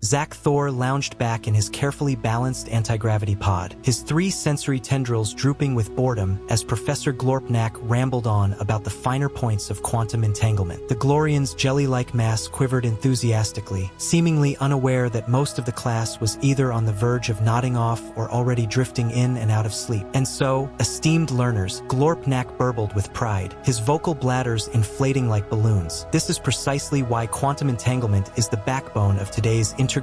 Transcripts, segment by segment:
Zack Thor lounged back in his carefully balanced anti-gravity pod, his 3 sensory tendrils drooping with boredom as Professor Glorpnak rambled on about the finer points of quantum entanglement. The Glorian's jelly-like mass quivered enthusiastically, seemingly unaware that most of the class was either on the verge of nodding off or already drifting in and out of sleep. And so, esteemed learners, Glorpnak burbled with pride, his vocal bladders inflating like balloons. This is precisely why quantum entanglement is the backbone of today's intergalactic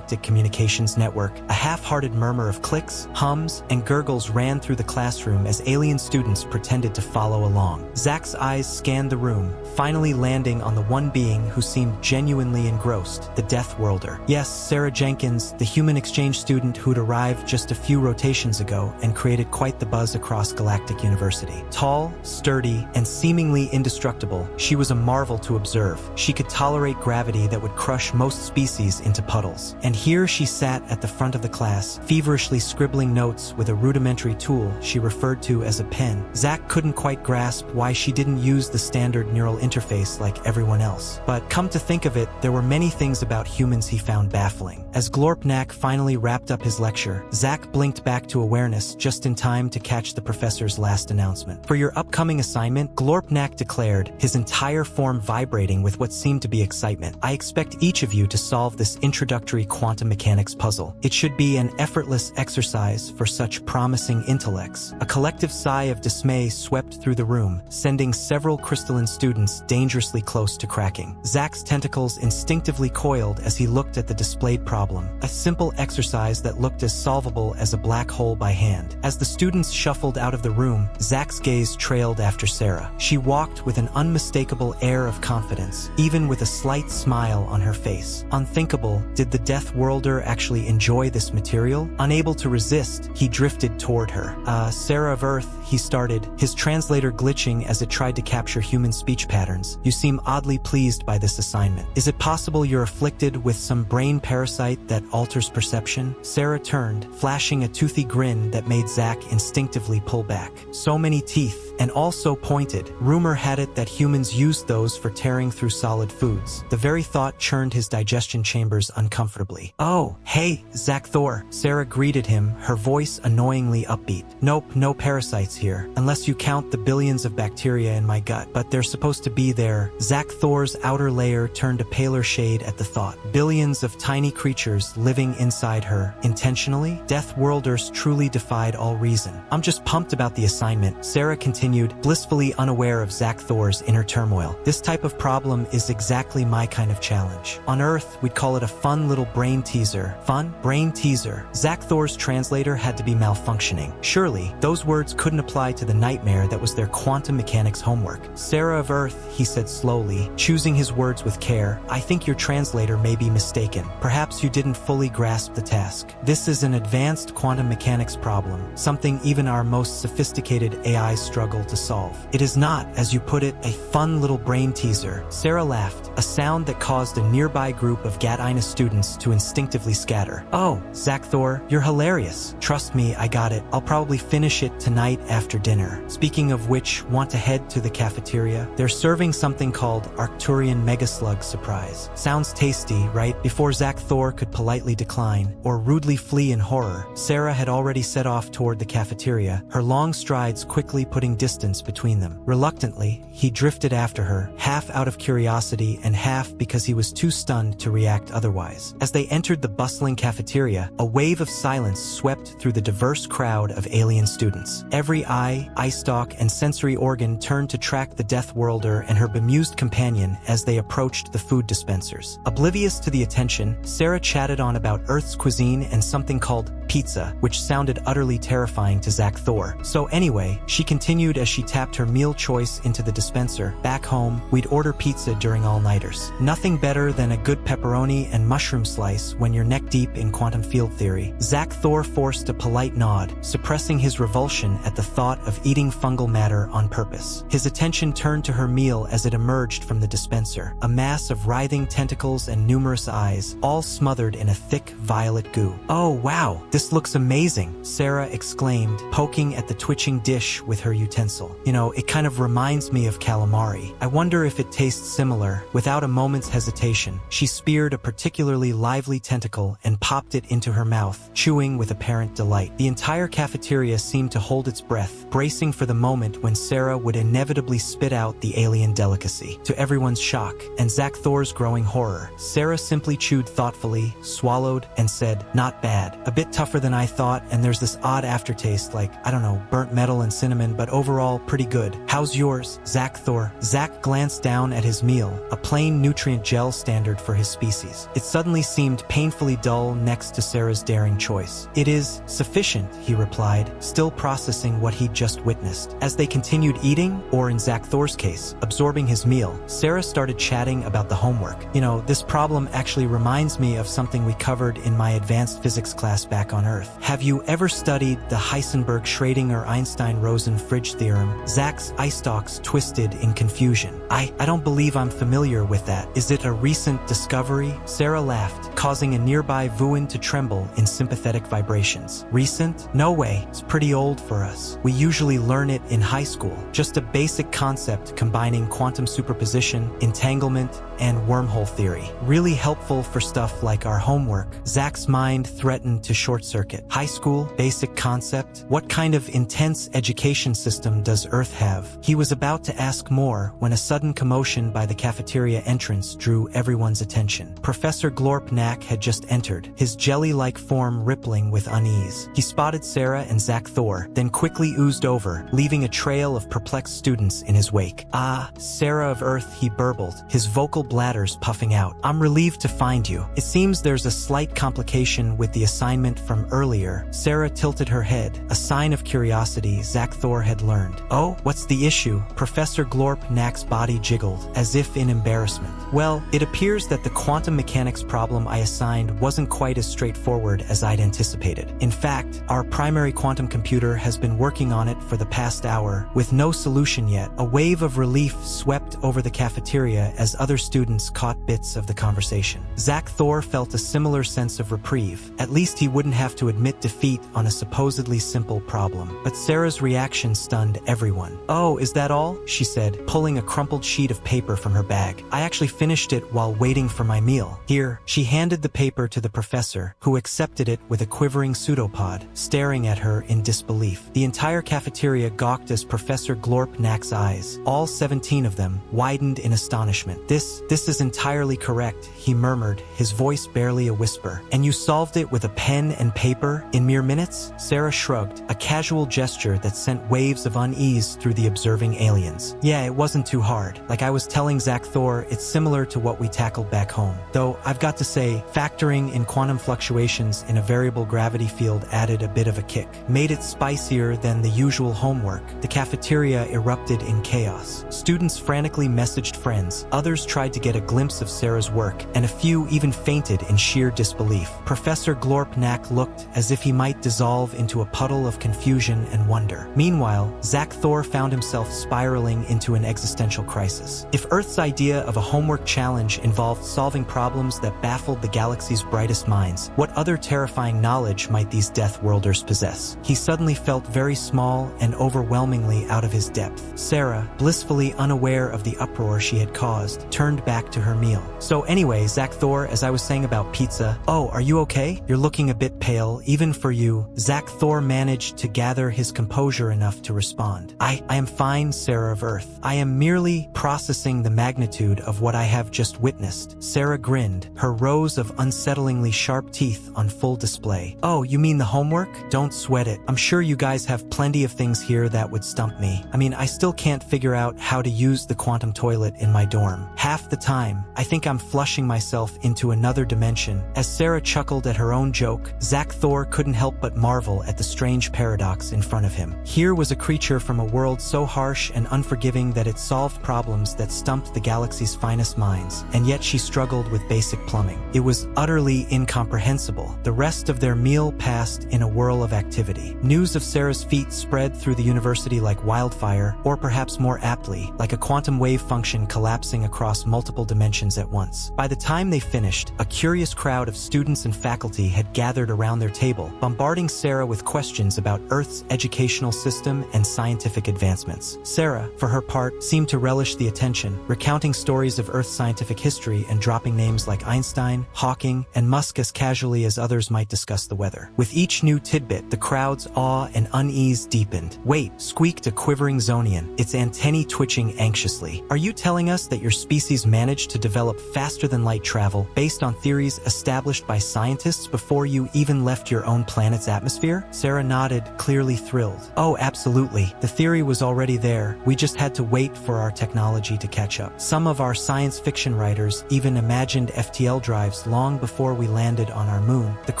communications network. A half-hearted murmur of clicks, hums, and gurgles ran through the classroom as alien students pretended to follow along. Zack's eyes scanned the room, finally landing on the one being who seemed genuinely engrossed, the Deathworlder. Yes, Sarah Jenkins, the human exchange student who'd arrived just a few rotations ago and created quite the buzz across Galactic University. Tall, sturdy, and seemingly indestructible, she was a marvel to observe. She could tolerate gravity that would crush most species into puddles. And here she sat at the front of the class, feverishly scribbling notes with a rudimentary tool she referred to as a pen. Zack couldn't quite grasp why she didn't use the standard neural interface like everyone else. But come to think of it, there were many things about humans he found baffling. As Glorpnak finally wrapped up his lecture, Zack blinked back to awareness just in time to catch the professor's last announcement. For your upcoming assignment, Glorpnak declared, his entire form vibrating with what seemed to be excitement, I expect each of you to solve this introductory quantum mechanics puzzle. It should be an effortless exercise for such promising intellects. A collective sigh of dismay swept through the room, sending several crystalline students dangerously close to cracking. Zack's tentacles instinctively coiled as he looked at the displayed problem, a simple exercise that looked as solvable as a black hole by hand. As the students shuffled out of the room, Zack's gaze trailed after Sarah. She walked with an unmistakable air of confidence, even with a slight smile on her face. Unthinkable, did the Deathworlder actually enjoy this material? Unable to resist, he drifted toward her. Sarah of Earth, he started, his translator glitching as it tried to capture human speech patterns. You seem oddly pleased by this assignment. Is it possible you're afflicted with some brain parasite that alters perception? Sarah turned, flashing a toothy grin that made Zack instinctively pull back. So many teeth, and all so pointed. Rumor had it that humans used those for tearing through solid foods. The very thought churned his digestion chambers uncomfortably. Oh, hey, Zack Thor. Sarah greeted him, her voice annoyingly upbeat. Nope, no parasites here, unless you count the billions of bacteria in my gut, but they're supposed to be there. Zack Thor's outer layer turned a paler shade at the thought. Billions of tiny creatures living inside her, intentionally? Deathworlders truly defied all reason. I'm just pumped about the assignment, Sarah continued, blissfully unaware of Zack Thor's inner turmoil. This type of problem is exactly my kind of challenge. On Earth, we'd call it a fun little brain teaser. Fun? Brain teaser. Zack Thor's translator had to be malfunctioning. Surely, those words couldn't apply to the nightmare that was their quantum mechanics homework. Sarah of Earth, he said slowly, choosing his words with care, I think your translator may be mistaken. Perhaps you didn't fully grasp the task. This is an advanced quantum mechanics problem, something even our most sophisticated AI struggle to solve. It is not, as you put it, a fun little brain teaser. Sarah laughed, a sound that caused a nearby group of Gat-Ina students to instinctively scatter. Oh, Zack Thor, you're hilarious. Trust me, I got it. I'll probably finish it tonight after dinner. Speaking of which, want to head to the cafeteria? They're serving something called Arcturian Megaslug Surprise. Sounds tasty, right? Before Zack Thor could politely decline, or rudely flee in horror, Sarah had already set off toward the cafeteria, her long strides quickly putting distance between them. Reluctantly, he drifted after her, half out of curiosity and half because he was too stunned to react otherwise. As they entered the bustling cafeteria, a wave of silence swept through the diverse crowd of alien students. Every eye, eye stalk, and sensory organ turned to track the Deathworlder and her bemused companion as they approached the food dispensers. Oblivious to the attention, Sarah chatted on about Earth's cuisine and something called pizza, which sounded utterly terrifying to Zack Thor. So anyway, she continued as she tapped her meal choice into the dispenser. Back home, we'd order pizza during all-nighters. Nothing better than a good pepperoni and mushroom slice when you're neck-deep in quantum field theory. Zack Thor forced a polite nod, suppressing his revulsion at the thought of eating fungal matter on purpose. His attention turned to her meal as it emerged from the dispenser, a mass of writhing tentacles and numerous eyes, all smothered in a thick violet goo. Oh wow, this this looks amazing, Sarah exclaimed, poking at the twitching dish with her utensil. You know, it kind of reminds me of calamari. I wonder if it tastes similar. Without a moment's hesitation, she speared a particularly lively tentacle and popped it into her mouth, chewing with apparent delight. The entire cafeteria seemed to hold its breath, bracing for the moment when Sarah would inevitably spit out the alien delicacy. To everyone's shock, and Zack Thor's growing horror, Sarah simply chewed thoughtfully, swallowed, and said, "Not bad. A bit tougher than I thought, and there's this odd aftertaste like, I don't know, burnt metal and cinnamon, but overall pretty good. How's yours, Zack Thor?" Zack glanced down at his meal, a plain nutrient gel standard for his species. It suddenly seemed painfully dull next to Sarah's daring choice. "It is sufficient," he replied, still processing what he'd just witnessed. As they continued eating, or in Zack Thor's case, absorbing his meal, Sarah started chatting about the homework. "You know, this problem actually reminds me of something we covered in my advanced physics class back on Earth. Have you ever studied the Heisenberg-Schrödinger-Einstein-Rosen fridge theorem?" Zack's eye stalks twisted in confusion. I don't believe I'm familiar with that. Is it a recent discovery?" Sarah laughed, causing a nearby Vuan to tremble in sympathetic vibrations. "Recent? No way. It's pretty old for us. We usually learn it in high school. Just a basic concept combining quantum superposition, entanglement, and wormhole theory. Really helpful for stuff like our homework." Zack's mind threatened to short-circuit. High school? Basic concept? What kind of intense education system does Earth have? He was about to ask more when a sudden commotion by the cafeteria entrance drew everyone's attention. Professor Glorp Knack had just entered, his jelly-like form rippling with unease. He spotted Sarah and Zack Thor, then quickly oozed over, leaving a trail of perplexed students in his wake. "Ah, Sarah of Earth," he burbled, his vocal bladders puffing out. "I'm relieved to find you. It seems there's a slight complication with the assignment from earlier." Sarah tilted her head, a sign of curiosity Zack Thor had learned. "Oh, what's the issue?" Professor Glorp Knack's body jiggled, as if in embarrassment. "Well, it appears that the quantum mechanics problem I assigned wasn't quite as straightforward as I'd anticipated. In fact, our primary quantum computer has been working on it for the past hour, with no solution yet." A wave of relief swept over the cafeteria as other students caught bits of the conversation. Zack Thor felt a similar sense of reprieve. At least he wouldn't have to admit defeat on a supposedly simple problem. But Sarah's reaction stunned everyone. "Oh, is that all?" she said, pulling a crumpled sheet of paper from her bag. "I actually finished it while waiting for my meal. Here." She handed the paper to the professor, who accepted it with a quivering pseudopod, staring at her in disbelief. The entire cafeteria gawked as Professor Glorp Knack's eyes, all 17 of them, widened in astonishment. This is entirely correct," he murmured, his voice barely a whisper. "And you solved it with a pen and paper in mere minutes?" Sarah shrugged, a casual gesture that sent waves of unease through the observing aliens. "Yeah, it wasn't too hard. Like I was telling Zack Thor, it's similar to what we tackled back home. Though, I've got to say, factoring in quantum fluctuations in a variable gravity field added a bit of a kick. Made it spicier than the usual homework." The cafeteria erupted in chaos. Students frantically messaged friends, others tried to get a glimpse of Sarah's work, and a few even fainted in sheer disbelief. Professor Glorp Knack looked as if he might dissolve into a puddle of confusion and wonder. Meanwhile, Zack Thor found himself spiraling into an existential crisis. If Earth's idea of a homework challenge involved solving problems that baffled the galaxy's brightest minds, what other terrifying knowledge might these Deathworlders possess? He suddenly felt very small and overwhelmingly out of his depth. Sarah, blissfully unaware of the uproar she had caused, turned back to her meal. "So anyway, Zack Thor, as I was saying about pizza." "Oh, are you okay? You're looking a bit pale, even for you." Zack Thor managed to gather his composure enough to respond. I am fine, Sarah of Earth. I am merely processing the magnitude of what I have just witnessed." Sarah grinned, her rows of unsettlingly sharp teeth on full display. "Oh, you mean the homework? Don't sweat it. I'm sure you guys have plenty of things here that would stump me. I mean, I still can't figure out how to use the quantum toilet in my dorm. Half the time, I think I'm flushing myself into another dimension." As Sarah chuckled at her own joke, Zack Thor couldn't help but marvel at the strange paradox in front of him. Here was a creature from a world so harsh and unforgiving that it solved problems that stumped the galaxy's finest minds, and yet she struggled with basic plumbing. It was utterly incomprehensible. The rest of their meal passed in a whirl of activity. News of Sarah's feat spread through the university like wildfire, or perhaps more aptly, like a quantum wave function collapsing across multiple dimensions at once. By the time they finished, a curious crowd of students and faculty had gathered around around their table, bombarding Sarah with questions about Earth's educational system and scientific advancements. Sarah, for her part, seemed to relish the attention, recounting stories of Earth's scientific history and dropping names like Einstein, Hawking, and Musk as casually as others might discuss the weather. With each new tidbit, the crowd's awe and unease deepened. "Wait," squeaked a quivering Zonian, its antennae twitching anxiously. "Are you telling us that your species managed to develop faster-than-light travel based on theories established by scientists before you even left your own planet's atmosphere?" Sarah nodded, clearly thrilled. "Oh, absolutely. The theory was already there. We just had to wait for our technology to catch up. Some of our science fiction writers even imagined FTL drives long before we landed on our moon." The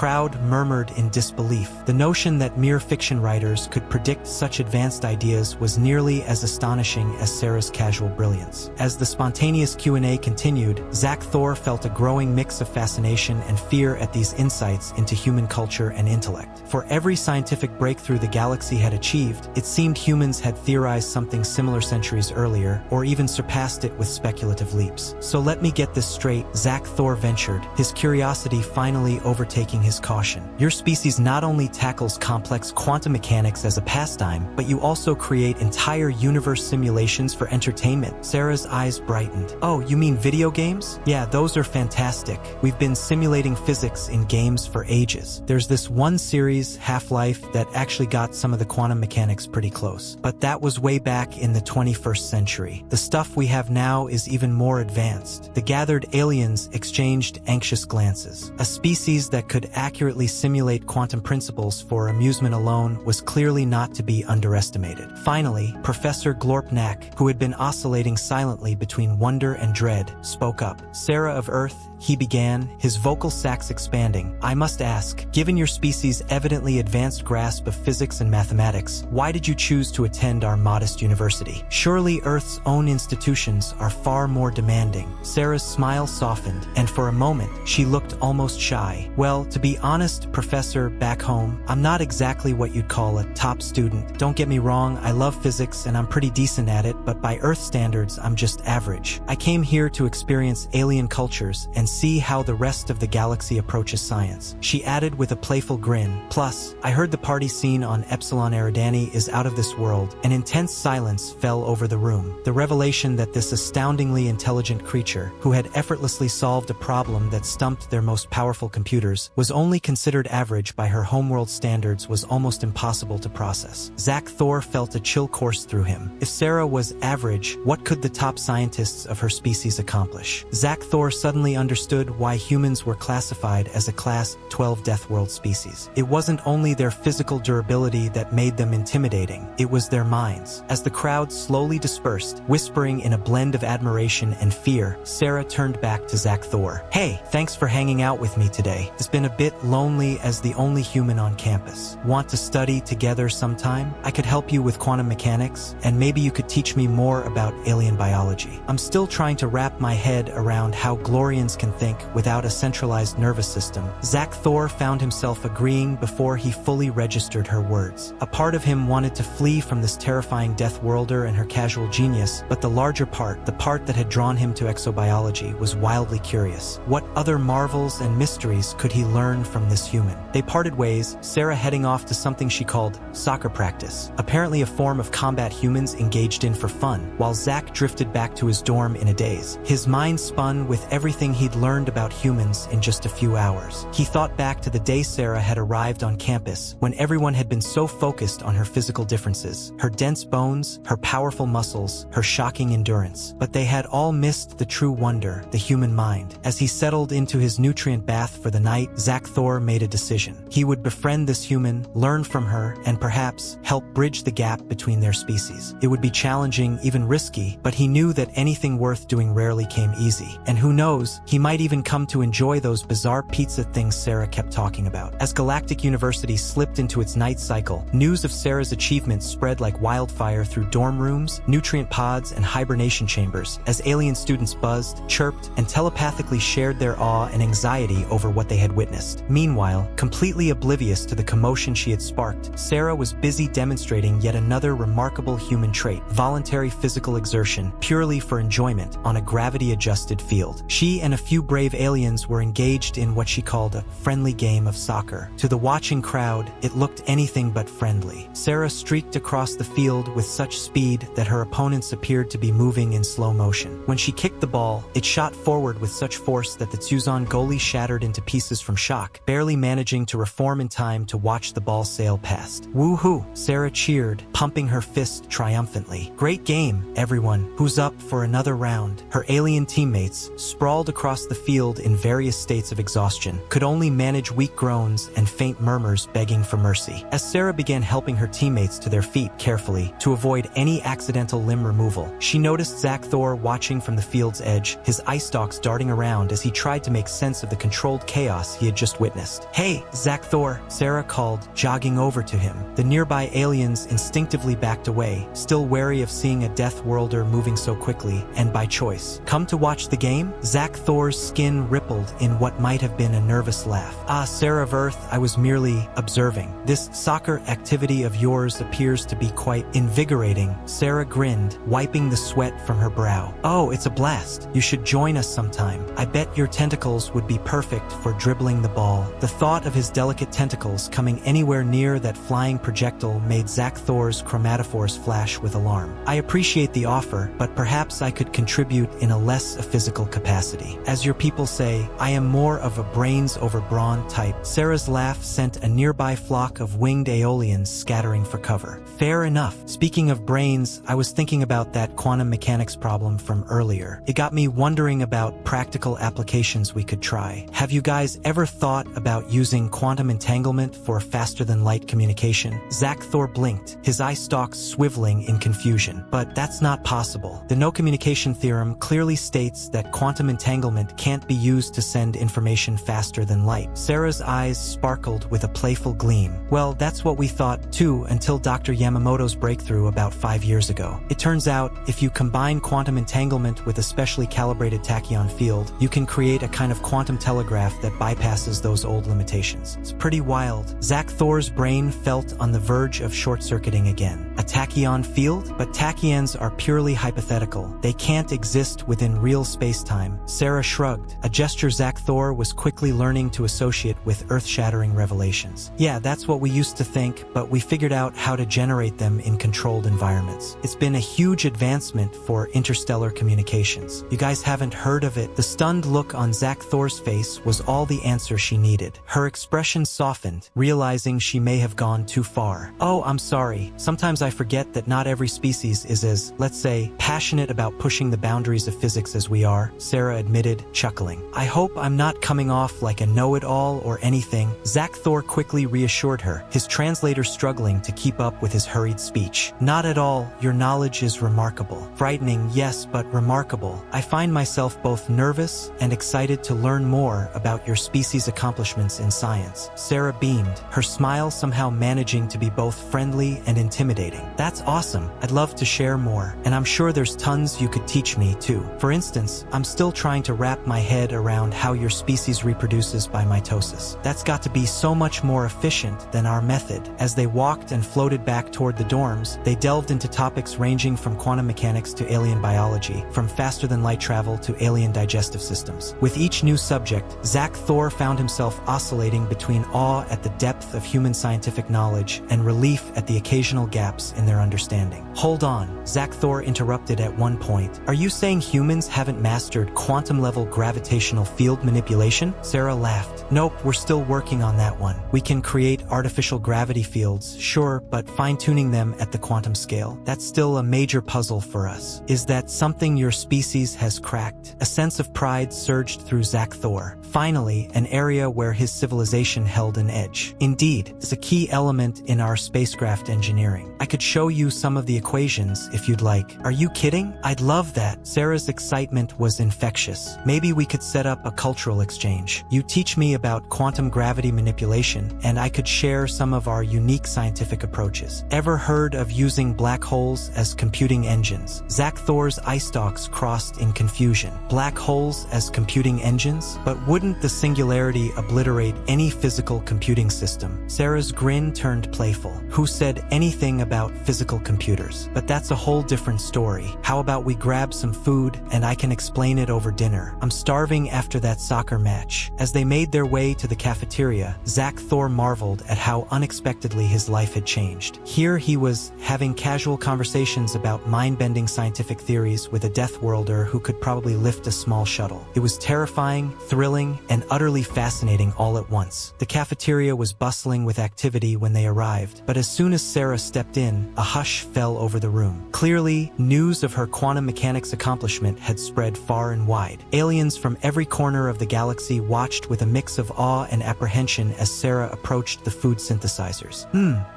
crowd murmured in disbelief. The notion that mere fiction writers could predict such advanced ideas was nearly as astonishing as Sarah's casual brilliance. As the spontaneous Q&A continued, Zach Thor felt a growing mix of fascination and fear at these insights into human culture and intellect. For every scientific breakthrough the galaxy had achieved, it seemed humans had theorized something similar centuries earlier, or even surpassed it with speculative leaps. "So let me get this straight," Zach Thor ventured, his curiosity finally overtaking his caution. "Your species not only tackles complex quantum mechanics as a pastime, but you also create entire universe simulations for entertainment." Sarah's eyes brightened. "Oh, you mean video games? Yeah, those are fantastic. We've been simulating physics in games for ages. There's this one series, Half-Life, that actually got some of the quantum mechanics pretty close. But that was way back in the 21st century. The stuff we have now is even more advanced." The gathered aliens exchanged anxious glances. A species that could accurately simulate quantum principles for amusement alone was clearly not to be underestimated. Finally, Professor Glorpnak, who had been oscillating silently between wonder and dread, spoke up. "Sarah of Earth," he began, his vocal sacs expanding, "I must ask, given your species' evidently advanced grasp of physics and mathematics, why did you choose to attend our modest university? Surely Earth's own institutions are far more demanding." Sarah's smile softened, and for a moment, she looked almost shy. "Well, to be honest, Professor, back home, I'm not exactly what you'd call a top student. Don't get me wrong, I love physics and I'm pretty decent at it, but by Earth standards, I'm just average. I came here to experience alien cultures and see how the rest of the galaxy approaches science." She added with a playful grin, "Plus, I heard the party scene on Epsilon Eridani is out of this world." An intense silence fell over the room. The revelation that this astoundingly intelligent creature, who had effortlessly solved a problem that stumped their most powerful computers, was only considered average by her homeworld standards was almost impossible to process. Zach Thor felt a chill course through him. If Sarah was average, what could the top scientists of her species accomplish? Zach Thor suddenly understood why humans were classified as a Class 12 Deathworld species. It wasn't only their physical durability that made them intimidating, it was their minds. As the crowd slowly dispersed, whispering in a blend of admiration and fear, Sarah turned back to Zach Thor. "Hey, thanks for hanging out with me today. It's been a bit lonely as the only human on campus. Want to study together sometime? I could help you with quantum mechanics, and maybe you could teach me more about alien biology. I'm still trying to wrap my head around how Glorians can think without a centralized nervous system." Zach Thor found himself agreeing before he fully registered her words. A part of him wanted to flee from this terrifying Deathworlder and her casual genius, but the larger part, the part that had drawn him to exobiology, was wildly curious. What other marvels and mysteries could he learn from this human? They parted ways, Sarah heading off to something she called soccer practice, apparently a form of combat humans engaged in for fun, while Zach drifted back to his dorm in a daze. His mind spun with everything he'd learned about humans in just a few hours. He thought back to the day Sarah had arrived on campus, when everyone had been so focused on her physical differences, her dense bones, her powerful muscles, her shocking endurance. But they had all missed the true wonder, the human mind. As he settled into his nutrient bath for the night, Zach Thor made a decision. He would befriend this human, learn from her, and perhaps help bridge the gap between their species. It would be challenging, even risky, but he knew that anything worth doing rarely came easy. And who knows, he might even come to enjoy those bizarre pizza things Sarah kept talking about. As Galactic University slipped into its night cycle, news of Sarah's achievements spread like wildfire through dorm rooms, nutrient pods, and hibernation chambers, as alien students buzzed, chirped, and telepathically shared their awe and anxiety over what they had witnessed. Meanwhile, completely oblivious to the commotion she had sparked, Sarah was busy demonstrating yet another remarkable human trait: voluntary physical exertion, purely for enjoyment, on a gravity-adjusted field. She and a few few brave aliens were engaged in what she called a friendly game of soccer. To the watching crowd, it looked anything but friendly. Sarah streaked across the field with such speed that her opponents appeared to be moving in slow motion. When she kicked the ball, it shot forward with such force that the Tuzon goalie shattered into pieces from shock, barely managing to reform in time to watch the ball sail past. Woohoo! Sarah cheered, pumping her fist triumphantly. Great game, everyone. Who's up for another round? Her alien teammates, sprawled across the field in various states of exhaustion, could only manage weak groans and faint murmurs begging for mercy. As Sarah began helping her teammates to their feet carefully to avoid any accidental limb removal, she noticed Zack Thor watching from the field's edge, his eye stalks darting around as he tried to make sense of the controlled chaos he had just witnessed. "Hey, Zack Thor," Sarah called, jogging over to him. The nearby aliens instinctively backed away, still wary of seeing a Deathworlder moving so quickly, and by choice. "Come to watch the game?" Zack Thor's skin rippled in what might have been a nervous laugh. "Ah, Sarah of Earth, I was merely observing. This soccer activity of yours appears to be quite invigorating." Sarah grinned, wiping the sweat from her brow. "Oh, it's a blast. You should join us sometime. I bet your tentacles would be perfect for dribbling the ball." The thought of his delicate tentacles coming anywhere near that flying projectile made Zack Thor's chromatophores flash with alarm. "I appreciate the offer, but perhaps I could contribute in a less physical capacity. As your people say, I am more of a brains over brawn type." Sarah's laugh sent a nearby flock of winged aeolians scattering for cover. "Fair enough. Speaking of brains, I was thinking about that quantum mechanics problem from earlier. It got me wondering about practical applications we could try. Have you guys ever thought about using quantum entanglement for faster-than-light communication?" Zack Thor blinked, his eye stalks swiveling in confusion. "But that's not possible. The no-communication theorem clearly states that quantum entanglement can't be used to send information faster than light." Sarah's eyes sparkled with a playful gleam. "Well, that's what we thought too until Dr. Yamamoto's breakthrough about 5 years ago. It turns out, if you combine quantum entanglement with a specially calibrated tachyon field, you can create a kind of quantum telegraph that bypasses those old limitations. It's pretty wild." Zack Thor's brain felt on the verge of short-circuiting again. A tachyon field? But tachyons are purely hypothetical. They can't exist within real space-time. Sarah shrugged, a gesture Zack Thor was quickly learning to associate with earth-shattering revelations. "Yeah, that's what we used to think, but we figured out how to generate them in controlled environments. It's been a huge advancement for interstellar communications. You guys haven't heard of it?" The stunned look on Zack Thor's face was all the answer she needed. Her expression softened, realizing she may have gone too far. "Oh, I'm sorry. Sometimes I forget that not every species is as, let's say, passionate about pushing the boundaries of physics as we are," Sarah admitted, chuckling. "I hope I'm not coming off like a know-it-all or anything." Zack Thor quickly reassured her, his translator struggling to keep up with his hurried speech. "Not at all. Your knowledge is remarkable. Frightening, yes, but remarkable. I find myself both nervous and excited to learn more about your species' accomplishments in science." Sarah beamed, her smile somehow managing to be both friendly and intimidating. "That's awesome. I'd love to share more, and I'm sure there's tons you could teach me, too. For instance, I'm still trying to wrap my head around how your species reproduces by mitosis. That's got to be so much more efficient than our method." As they walked and floated back toward the dorms, they delved into topics ranging from quantum mechanics to alien biology, from faster-than-light travel to alien digestive systems. With each new subject, Zack Thor found himself oscillating between awe at the depth of human scientific knowledge and relief at the occasional gaps in their understanding. "Hold on," Zack Thor interrupted at one point. "Are you saying humans haven't mastered quantum-level gravitational field manipulation?" Sarah laughed. "Nope, we're still working on that one. We can create artificial gravity fields, sure, but fine-tuning them at the quantum scale, that's still a major puzzle for us." "Is that something your species has cracked?" A sense of pride surged through Zack Thor. Finally, an area where his civilization held an edge. "Indeed, it's a key element in our spacecraft engineering. I could show you some of the equations if you'd like." "Are you kidding? I'd love that." Sarah's excitement was infectious. "Maybe we could set up a cultural exchange. You teach me about quantum gravity manipulation, and I could share some of our unique scientific approaches." "Ever heard of using black holes as computing engines?" Zack Thor's eye stalks crossed in confusion. Black holes as computing engines? But wouldn't the singularity obliterate any physical computing system? Sarah's grin turned playful. "Who said anything about physical computers? But that's a whole different story. How about we grab some food and I can explain it over dinner? I'm starving after that soccer match. As they made their way to the cafeteria, Zack Thor marveled at how unexpectedly his life had changed. Here he was having casual conversations about mind-bending scientific theories with a Deathworlder who could probably lift a small shuttle. It was terrifying, thrilling, and utterly fascinating all at once. The cafeteria was bustling with activity when they arrived, but as soon as Sarah stepped in, a hush fell over the room. Clearly, news of her quantum mechanics accomplishment had spread far and wide. Aliens from every corner of the galaxy watched with a mix of awe and apprehension as Sarah approached the food synthesizers.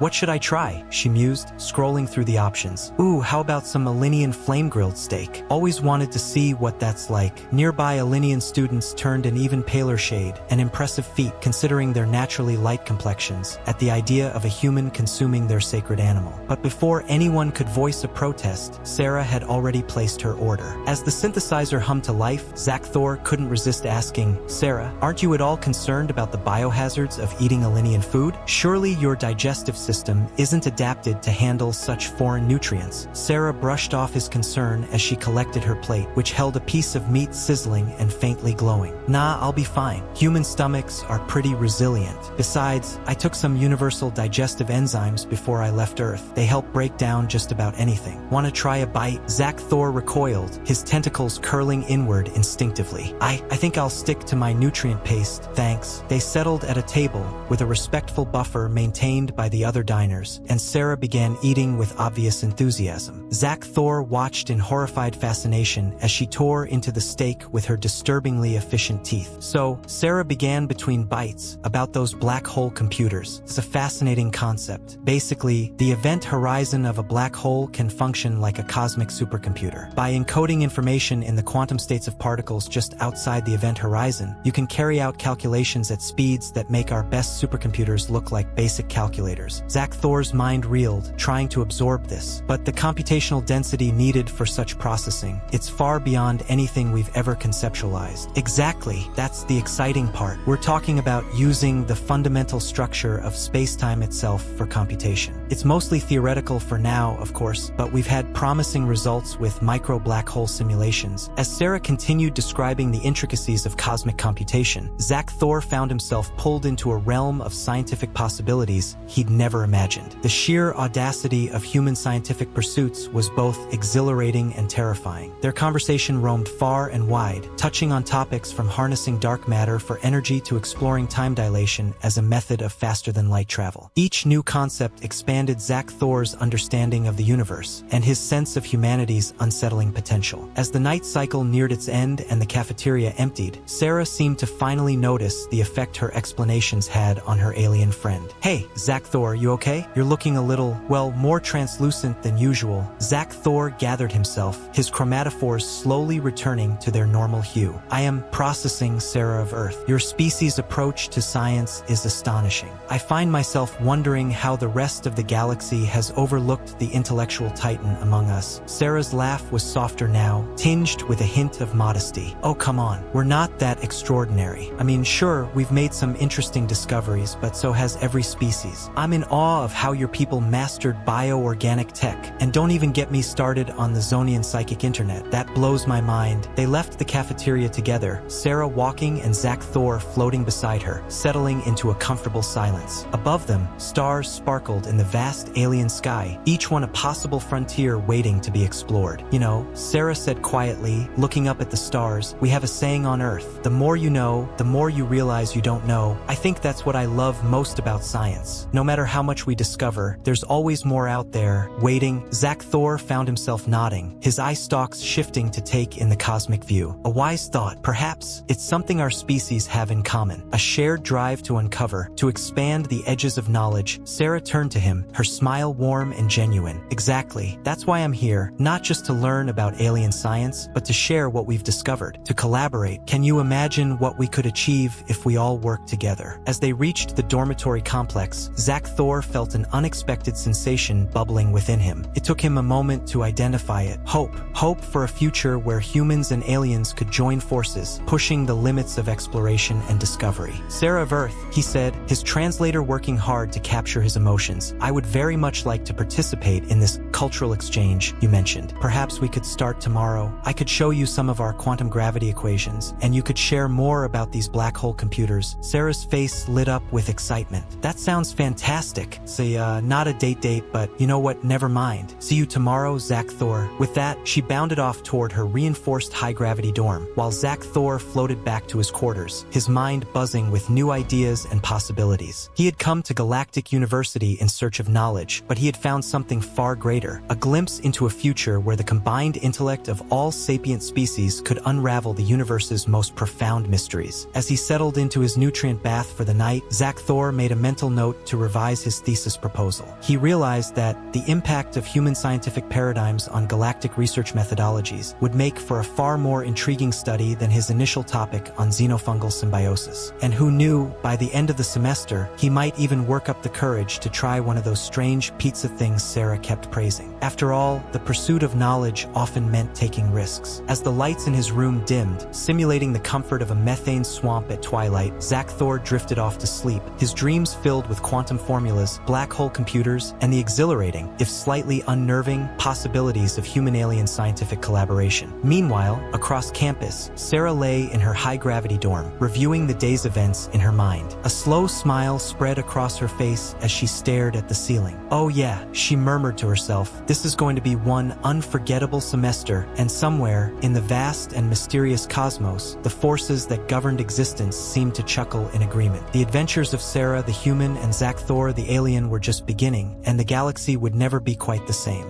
What should I try? She mused, scrolling through the options. Ooh, how about some Alinian flame-grilled steak? Always wanted to see what that's like. Nearby Alinian students turned an even paler shade, an impressive feat considering their naturally light complexions, at the idea of a human consuming their sacred animal. But before anyone could voice a protest, Sarah had already placed her order. As the synthesizer hummed to life, Zack Thor couldn't resist asking, Sarah, aren't you at all concerned about the biohazards of eating Alinian food? Surely your digestive system isn't adapted to handle such foreign nutrients. Sarah brushed off his concern as she collected her plate, which held a piece of meat sizzling and faintly glowing. Nah, I'll be fine. Human stomachs are pretty resilient. Besides, I took some universal digestive enzymes before I left Earth. They help break down just about anything. Want to try a bite? Zack Thor recoiled, his tentacles curling inward instinctively. I think I'll stick to my nutrient paste, thanks. They settled at a table, with a respectful buffer maintained by the other diners, and Sarah began eating with obvious enthusiasm. Zack Thor watched in horrified fascination as she tore into the steak with her disturbingly efficient teeth. So, Sarah began between bites about those black hole computers. It's a fascinating concept. Basically, the event horizon of a black hole can function like a cosmic supercomputer. By encoding information in the quantum states of particles just outside the event horizon, you can carry out calculations at speeds that make our best supercomputers look like basic calculators. Zack Thor's mind reeled, trying to absorb this. But the computational density needed for such processing, it's far beyond anything we've ever conceptualized. Exactly, that's the exciting part. We're talking about using the fundamental structure of space-time itself for computation. It's mostly theoretical for now, of course, but we've had promising results with micro-black hole simulations. As Sarah continued describing the intricacies of cosmic computation, Zack Thor found himself pulled into a realm of scientific possibilities he'd never imagined. The sheer audacity of human scientific pursuits was both exhilarating and terrifying. Their conversation roamed far and wide, touching on topics from harnessing dark matter for energy to exploring time dilation as a method of faster-than-light travel. Each new concept expanded Zack Thor's understanding of the universe and his sense of humanity's unsettling potential. As the night cycle neared its end and the cafeteria emptied, Sarah seemed to finally notice the effect her explanations had on her alien friend. Hey, Zack Thor, you okay? You're looking a little, well, more translucent than usual. Zack Thor gathered himself, his chromatophores slowly returning to their normal hue. I am processing, Sarah of Earth. Your species' approach to science is astonishing. I find myself wondering how the rest of the galaxy has overlooked the intellectual titan among us. Sarah's laugh was softer now, tinged with a hint of modesty. Oh, come on. We're not that extraordinary. I mean, sure, we've made some interesting discoveries, but so has every species. I'm in awe of how your people mastered bioorganic tech. And don't even get me started on the Zonian psychic internet. That blows my mind. They left the cafeteria together, Sarah walking and Zack Thor floating beside her, settling into a comfortable silence. Above them, stars sparkled in the vast alien sky, each one a possible frontier waiting to be explored. You know, Sarah said quietly, looking up at the stars, we have a saying on Earth, the more you know, the more you realize you don't know. I think that's what I love most about science. No matter how much we discover, there's always more out there, waiting. Zack Thor found himself nodding, his eye stalks shifting to take in the cosmic view. A wise thought. Perhaps it's something our species have in common, a shared drive to uncover, to expand the edges of knowledge. Sarah turned to him, her smile warm and genuine. Exactly. That's why I'm here, not just to learn about alien science, but to share what we've discovered, to collaborate. Can you imagine what we could achieve if we all worked together? As they reached the dormitory complex, Zack Thor felt an unexpected sensation bubbling within him. It took him a moment to identify it. Hope. Hope for a future where humans and aliens could join forces, pushing the limits of exploration and discovery. Sarah of Earth, he said, his translator working hard to capture his emotions. I would very much like to participate in this cultural exchange you mentioned. Perhaps we could start tomorrow. I could show you some of our quantum gravity equations, and you could share more about these black hole computers. Sarah's face lit up with excitement. That sounds fantastic. See, not a date, but you know what? Never mind. See you tomorrow, Zach Thor. With that, she bounded off toward her reinforced high-gravity dorm, while Zach Thor floated back to his quarters, his mind buzzing with new ideas and possibilities. He had come to Galactic University in search of knowledge, but he had found something far greater, a glimpse into a future where the combined intellect of all sapient species could unravel the universe's most profound mysteries. As he settled into his nutrient bath for the night, Zach Thor made a mental note to revise his thesis proposal. He realized that the impact of human scientific paradigms on galactic research methodologies would make for a far more intriguing study than his initial topic on xenofungal symbiosis. And who knew, by the end of the semester, he might even work up the courage to try one of those strange pizza things Sarah kept praising. After all, the pursuit of knowledge often meant taking risks. As the lights in his room dimmed, simulating the comfort of a methane swamp at twilight, Zach Thor drifted off to sleep, his dreams filled with quantum formulas, black hole computers, and the exhilarating, if slightly unnerving, possibilities of human-alien scientific collaboration. Meanwhile, across campus, Sarah lay in her high-gravity dorm, reviewing the day's events in her mind. A slow smile spread across her face as she stared at the ceiling. Oh yeah, she murmured to herself, this is going to be one unforgettable semester, and somewhere, in the vast and mysterious cosmos, the forces that governed existence seemed to chuckle in agreement. The adventures of Sarah the human and Zach Thor the alien were just beginning, and the galaxy would never be quite the same.